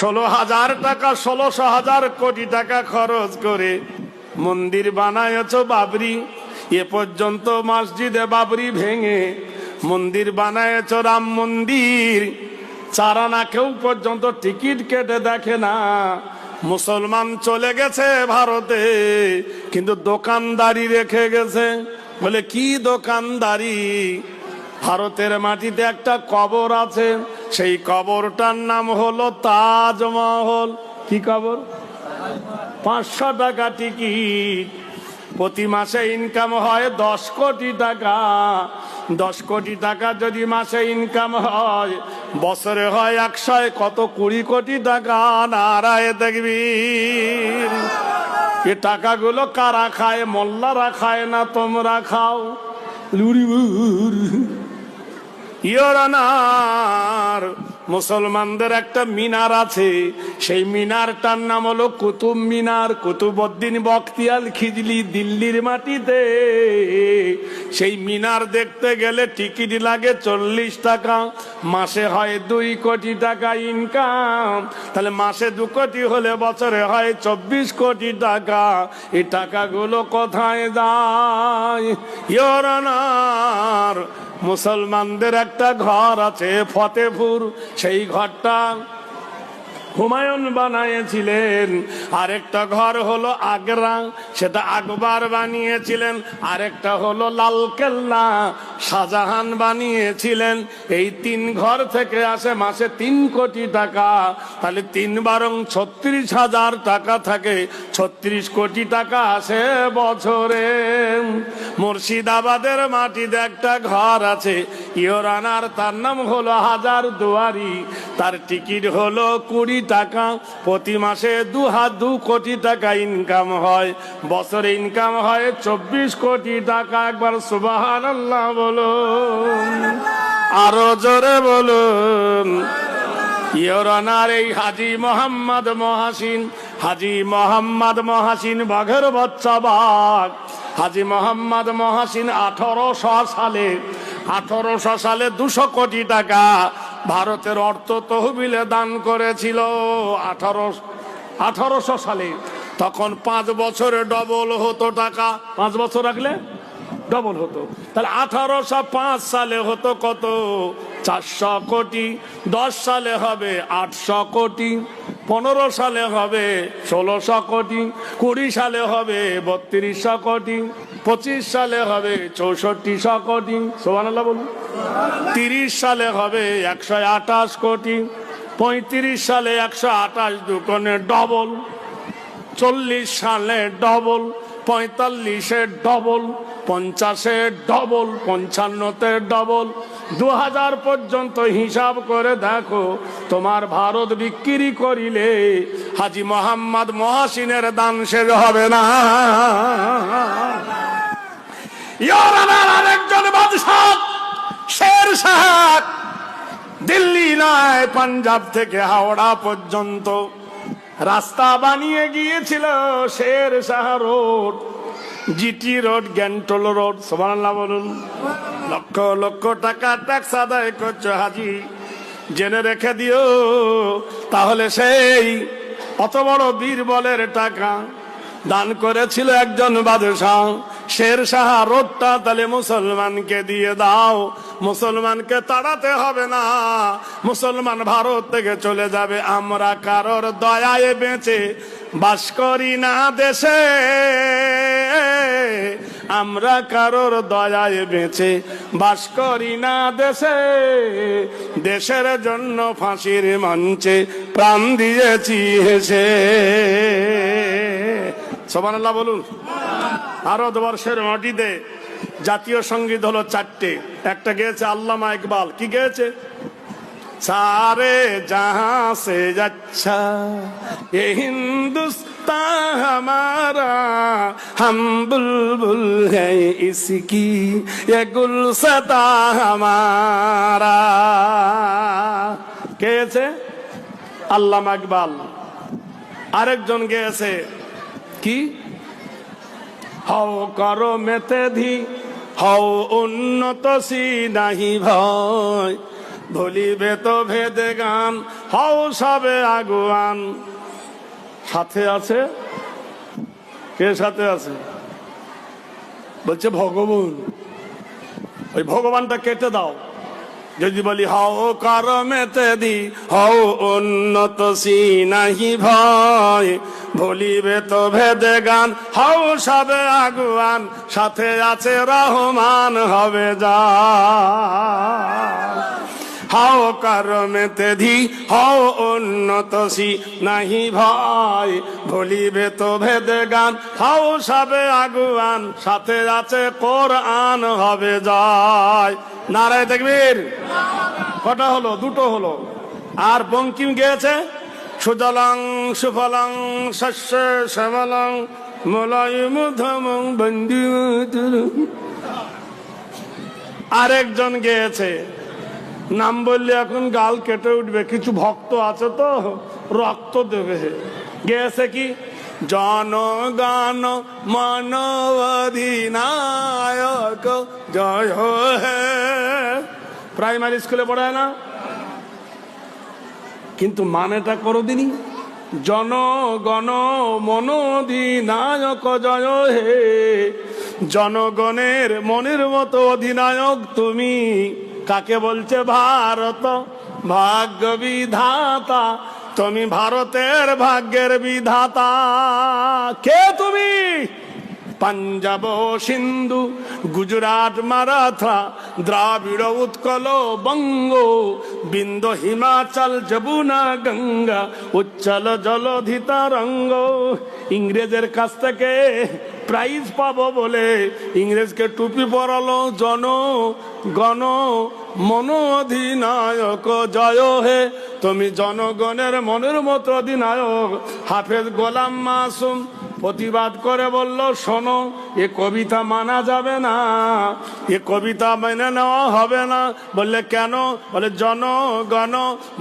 16,000 টাকা 16,000 কোটি টাকা খরচ করে মন্দির বানায়ছ বাবরি। এ পর্যন্ত মসজিদে বাবরি ভেঙে মন্দির বানায়ছ রাম মন্দির। চারানা কেউ পর্যন্ত টিকিট কেটে দেখে না। মুসলমান চলে গেছে ভারতে, কিন্তু দোকানদারি রেখে গেছে। বলে কি দোকানদারি? ভারতের মাটিতে একটা কবর আছে, সেই কবরটার নাম হলো তাজমহল। কি কবর? 500 টাকা টিকিট। প্রতি মাসে ইনকাম হয় 10 কোটি টাকা। 10 কোটি টাকা যদি মাসে ইনকাম হয়, বছরে হয় 100, কত 20 কোটি টাকা। নারায়ে তাকবীর। এ টাকাগুলো কারা খায়? মোল্লারা খায় না, তোমরা খাও। ইওর অনার, মুসলমানদের একটা মিনার আছে, সেই মিনারটার নাম হলো কুতুব মিনার। কুতুবউদ্দিন বখতিয়ার খিজলি দিল্লির মাটিতে। সেই মিনার দেখতে গেলে টিকিট লাগে 40 টাকা। মাসে হয় 2 কোটি টাকা ইনকাম। তাহলে মাসে 2 কোটি হলে বছরে হয় 24 কোটি টাকা। এই টাকাগুলো কোথায় যায়? ইওর অনার, মুসলমানদের একটা ঘর আছে ফতেপুর, সেই ঘরটা হুমায়ুন বানিয়েছিলেন। আরেকটা ঘর হলো আগ্রা, সেটা আকবর বানিয়েছিলেন। আরেকটা হলো লালকেল্লা, শাহজাহান বানিয়েছিলেন। এই 3 ঘর থেকে আসে মাসে 3 কোটি টাকা। তাহলে 3 বারং 36,000 টাকা থাকে, 36 কোটি টাকা আসে বছরে। মুর্শিদাবাদের মাটিতে একটা ঘর আছে ইওর অনার, তার নাম হলো হাজার দুয়ারি। তার টিকিট হলো 20 টাকা। প্রতি মাসে 2 কোটি টাকা ইনকাম হয়, বছরে ইনকাম হয় 24 কোটি টাকা। একবার সুবহানাল্লাহ বলুন, আরো জোরে বলুন। ইওর অনার, এই হাজী মোহাম্মদ মহাসিন, হাজী মোহাম্মদ মহাসিন বাঘের বাচ্চা বাঘ। হাজী মোহাম্মদ মহাসিন 1800 সালে 200 কোটি টাকা ভারতের অর্থ তহবিলে দান করেছিল। 1800 সালে। তখন 5 বছরে ডবল হতো টাকা। 5 বছর রাখলে ডবল হতো। তাহলে 1805 সালে হতো কত? 400 কোটি। 10 সালে হবে 800 কোটি। 15 সালে হবে 1600 কোটি। 20 সালে হবে 3200 কোটি। 25 সালে হবে 6400 কোটি। সুবহানাল্লাহ বলুন। 30 সালে হবে 128 কোটি। 35 সালে 128 দুগুণে ডবল। 40 সালে ডবল। 45-এ ডবল। 50-এ ডবল। 55-তে ডবল। 2000 পর্যন্ত হিসাব করে দেখো, তোমার ভারত বিক্রি করিলে হাজী মোহাম্মদ মহাসিনের দান শেষ হবে না। আরেকজন বাদশাহ শের শাহ, দিল্লি নয় পাঞ্জাব থেকে হাওড়া পর্যন্ত রাস্তা বানিয়ে গিয়েছিল। Sher Shah road, GT road, গ্যান্টল রোড। সুবহানাল্লাহ বলুন। লক্ষ লক্ষ টাকা ট্যাক্স আদায় করছো হাজি, জেনে রেখে দিও। তাহলে সেই অত বড় বীরবলের টাকা দান করেছিল একজন বাদশাহ। শের শাহ রোডটা তাহলে মুসলমানকে দিয়ে দাও। মুসলমানকে তাড়াতে হবে না, মুসলমান ভারত থেকে চলে যাবে। আমরা কারোর দয়ায় বেঁচে বাস করি না দেশে, আমরা কারোর দয়ায় বেঁচে বাস করি না দেশে। দেশের জন্য ফাঁসির মঞ্চে প্রাণ দিয়েছি হেসে। সুবহানাল্লাহ বলুন। ভারতবর্ষের মাটিতে জাতীয় সঙ্গীত হলো 4টে। একটা গেয়েছে আল্লামা ইকবাল। কি গেয়েছে? সারে জাহাं से अच्छा ये हिंदुस्तान हमारा, हम बुलबुल है इसकी ये गुलशता हमारा। গেয়েছে আল্লামা ইকবাল। আরেকজন গেয়েছে কি? হও করো মেতে ধি, হও উন্নত সি নাহি ভয়, ভুলিবে তো ভেদে গান, হও সবে আগুয়ান। সাথে আছে কে? সাথে আছে বলছে ভগবান। ওই ভগবানটা কেটে দাও। যদি বলি হও করমেতে দি, হও উন্নত সিনাহি ভয়, ভুলিবে তো ভেদে গান, হও সবে আগুয়ান। সাথে আছে রহমান, হবে যা। হাও করমেতে ধি, হও উন্নত সিনাহি ভয়, ভুলিবে তো ভেদে গান, হাও সবে আগুয়ান। সাথে আছে কোরআন, হবে জয়। নারায়ে তাকবীর। কটা হলো? দুটো হলো। আর বঙ্কিম গেয়েছে সুজলং সুফলং শস্য শ্যামলং মলয়মুধমং বন্দী। আরেকজন গেয়েছে, নাম বললে এখন গাল কেটে উঠবে, কিছু ভক্ত আছে তো রক্ত দেবে। গেয়েছে কি? জনগণ মন অধিনায়ক জয় হে। প্রাইমারি স্কুলে পড়ায় না, কিন্তু মানেটা করো দিনই। জনগণ মন অধিনায়ক জয় হে। জনগণের মনের মতো অধিনায়ক তুমি। কাকে বলছে? ভারত ভাগ্য বিধাতা, তুমি ভারতের ভাগ্যের বিধাতা। কে তুমি? পাঞ্জাব সিন্ধু গুজরাট মারাঠা দ্রাবিড় উৎকল বঙ্গ, বিন্দ হিমাচল যমুনা গঙ্গা, উচ্চল জলধি তরঙ্গ। ইংরেজের কাছ থেকে প্রাইজ পাবো বলে ইংরেজকে টুপি পরালো জনগণ মন অধিনায়ক জয় হে। তুমি জনগণের মনের মতো অধিনায়ক। হাফেজ গোলাম মাসুম প্রতিবাদ করে বলল, শোনো, এ কবিতা মানা যাবে না, এ কবিতা মেনে নেওয়া হবে না। বললে কেন? বলে জনগণ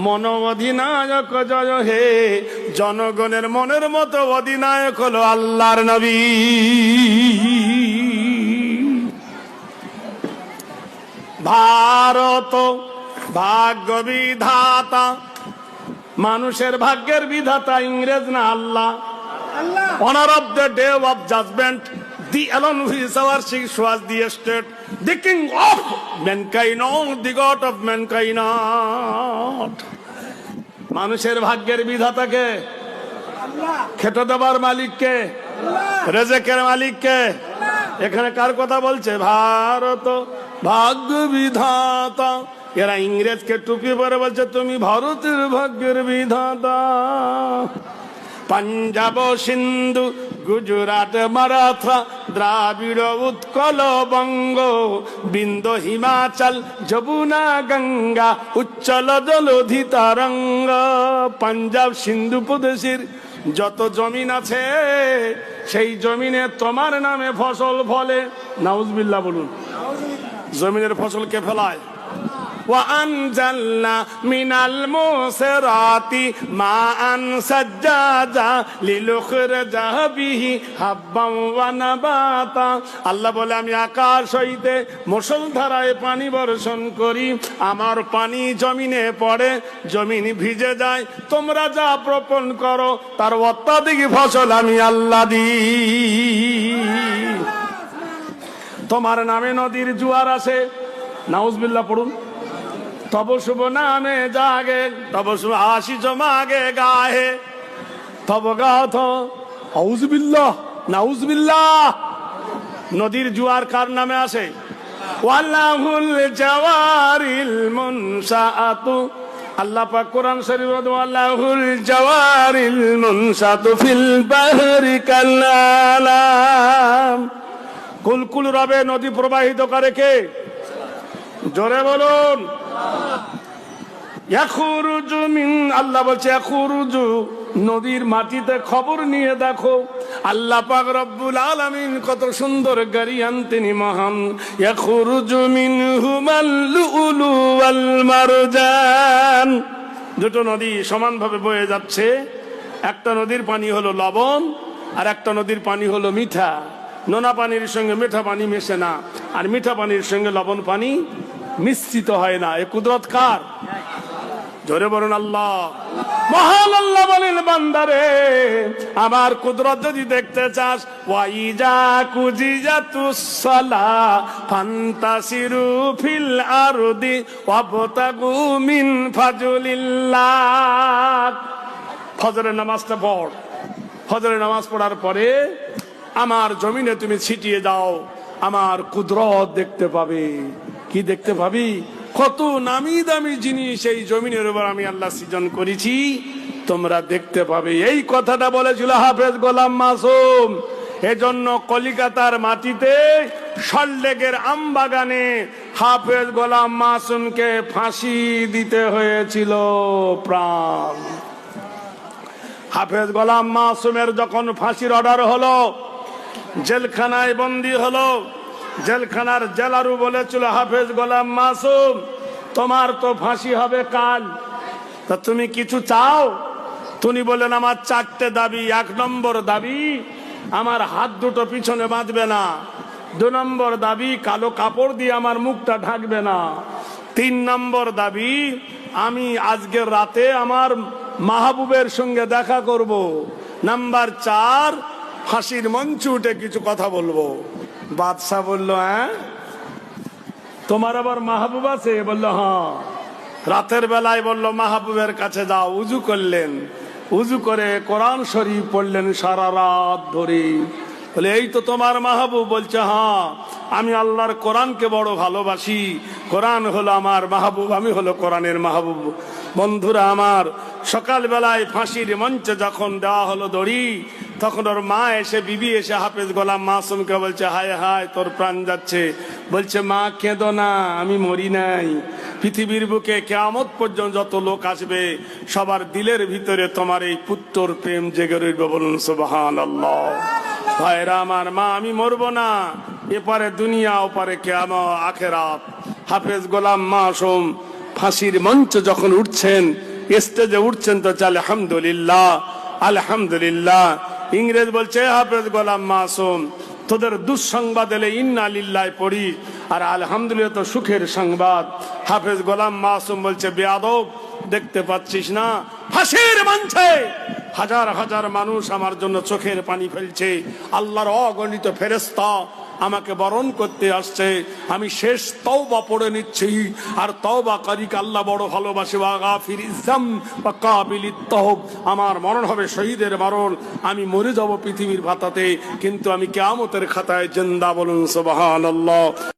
মন অধিনায়ক জয় হে। জনগণের মনের মতো অধিনায়ক হলো আল্লাহর নবী। ভারত ভাগ্য বিধাতা, মানুষের ভাগ্যের বিধাতা ইংরেজ না, আল্লাহ। Honor of the day of judgment, the alone who is our chief was the estate, the king of mankind, the god of mankind. মানুষের ভাগ্যের বিধাতাকে, খেতে দেবার মালিককে, রেজেকের মালিককে। এখানে কার কথা বলছে? ভারত ভাগ্য বিধাতা। এরা ইংরেজকে টুপি পরে বলছে তুমি ভারতের ভাগ্যের বিধাতা। পাঞ্জাব সিন্ধু গুজরাট মারাঠা দ্রাবিড় উৎকল বঙ্গ, বিন্দ হিমাচল যমুনা গঙ্গা, উচ্চল জলধি তরঙ্গ। পাঞ্জাব সিন্ধু প্রদেশের যত জমিন আছে, সেই জমিনে তোমার নামে ফসল ফলে। নাউজুবিল্লাহ বলুন। জমিনের ফসল কে ফলায়? وأنزلنا من المعصرات ماء ثجاجا لنخرج به حبا ونباتا। আল্লাহ বলে, আমি আকাশ হইতে মুষলধারায় পানি বর্ষণ করি, আমার পানি জমিনে পড়ে, জমিন ভিজে যায়, তোমরা যা বপন করো তার অত্যাধিক ফসল আমি আল্লাহ দিই। তোমার নামে নদীর জোয়ার আসে, নাউজুবিল্লাহ পড়ুন। তব শুভ নামে জাগে, তব শুভ আশিস মাগে গাহে, তব গাথ আউযুবিল্লাহ নাউজুবিল্লাহ। নদীর জোয়ার কার নামে আসে? ওয়ালাহুল জাওয়ারিল মুনশাআতু। আল্লাহ পাক কোরআন শরীফে বলেন, ওয়ালাহুল জাওয়ারিল মুনশাআতু ফিল বাহরি কাল্লালাম। কুলকুল রবে নদী প্রবাহিত করে কে? জোরে বলুন। আল্লাহ বলছে ইয়াখরুজু, নদীর মাটিতে খবর নিয়ে দেখো। আল্লাহ পাক রব্বুল আলামিন কত সুন্দর গারিয়ান, তিনি মহান। ইয়াখরুজু মিনহুমাল লুলু ওয়াল মারজান। দুটো নদী সমানভাবে বয়ে যাচ্ছে। একটা নদীর পানি হলো লবণ, আর একটা নদীর পানি হলো মিঠা। নোনা পানির সঙ্গে মিঠা পানি মেশে না, আর মিঠা পানির সঙ্গে লবণ পানি মিশ্রিত হয় না। এ কুদরত কার? জোরে বলুন আল্লাহ। মহান আল্লাহ বলেন, বান্দারে আমার কুদরত যদি দেখতে চাস, ওয়াইজা কুজিজাতুস সালাহ ফান্তাসিরু ফিল আরদি ওয়াবতাগু মিন ফাজলিল্লাহ। ফজরের নামাজটা পড়, ফজরের নামাজ পড়ার পরে আমার জমিনে তুমি ছিটিয়ে যাও, আমার কুদরত দেখতে পাবে। কি দেখতে পাবি? কত নামি দামি জিনিস এই জমিনের উপর আমি আল্লাহ সৃজন করেছি, তোমরা দেখতে পাবে। এই কথাটা বলেছিল হাফেজ গোলাম মাসুম। এজন্য কলিকাতার মাটিতে সল্টলেকের আমবাগানে হাফেজ গোলাম মাসুমকে ফাঁসি দিতে হয়েছিল প্রাণ। হাফেজ গোলাম মাসুমের যখন ফাঁসির অর্ডার হলো, জেলখানায় বন্দী হলো, জেলখানার জেলারু বলেছিল, হাফেজ গোলাম মাসুম তোমার তো ফাঁসি হবে কাল, তা তুমি কিছু চাও? তুমি বলেন, আমার 4টে দাবি। 1 নম্বর দাবি, আমার হাত দুটো পিছনে বাঁধবে না। 2 নম্বর দাবি, কালো কাপড় দিয়ে আমার মুখটা ঢাকবে না। 3 নম্বর দাবি, আমি আজকের রাতে আমার মাহবুবের সঙ্গে দেখা করব। নাম্বার 4, ফাঁসির মঞ্চে উঠে কিছু কথা বলবো। বাদশাহ বলল, হ্যাঁ তোমার আবার মাহবুব আছে? বলল, হ্যাঁ। রাতের বেলায় বলল, মাহবুবের কাছে যাও। উজু করলেন, উজু করে কোরআন শরীফ পড়লেন সারা রাত ধরে। বলে, এই তো তোমার মাহবুব? বলছে, হ্যাঁ, আমি আল্লাহর কোরআনকে বড় ভালোবাসি, কোরআন হলো আমার মাহবুব, আমি হলো কোরআনের মাহবুব। বন্ধুরা আমার, সকাল বেলায় ফাঁসির মঞ্চে যখন দেওয়া হলো দড়ি, তখন ওর মা এসে, বিবি এসে হাফেজ গোলাম মাসুমকে বলছে, হায় হায় তোর প্রাণ যাচ্ছে। বলছে, মা কেঁদো না, আমি মরি নাই। পৃথিবীর বুকে কিয়ামত পর্যন্ত যত লোক আসবে, সবার দিলের ভিতরে তোমার এই পুত্রর প্রেম জেগে রইবে। বলুন সুবহানাল্লাহ। ভাইরা আমার, মা আমি মরবো না, এপারে দুনিয়া ওপারে কিয়ামত আখিরাত। হাফেজ গোলাম মাসুম ফাঁসির মঞ্চ যখন উঠছেন, স্টেজে উঠছেন, তো চালে আলহামদুলিল্লাহ আলহামদুলিল্লাহ। ইংরেজ বলছে, হাফেজ গোলাম মাসুম তোদের দুঃসংবাদ এলে ইন্না লিল্লাহ পড়ি, আর আলহামদুলিল্লাহ তো সুখের সংবাদ। হাফেজ গোলাম মাসুম বলছে, বেয়াদব, দেখতে পাচ্ছিস না ফাঁসির মঞ্চে হাজার হাজার মানুষ আমার জন্য চোখের পানি ফেলছে, আল্লাহর অগণিত ফেরেশতা আমাকে বরণ করতে আসছে, আমি শেষ তওবা পড়ে নিচ্ছি। আর তওবাকারীকে আল্লাহ বড় ভালোবাসে। ওয়া গাফিরিজ যাম ওয়া কাবিলিত তওব, আমার মরণ হবে শহীদের মরণ, আমি মরে যাব পৃথিবীর ভাতাতে, কিন্তু আমি কিয়ামতের খাতায় জিন্দা। বলুন সুবহানাল্লাহ।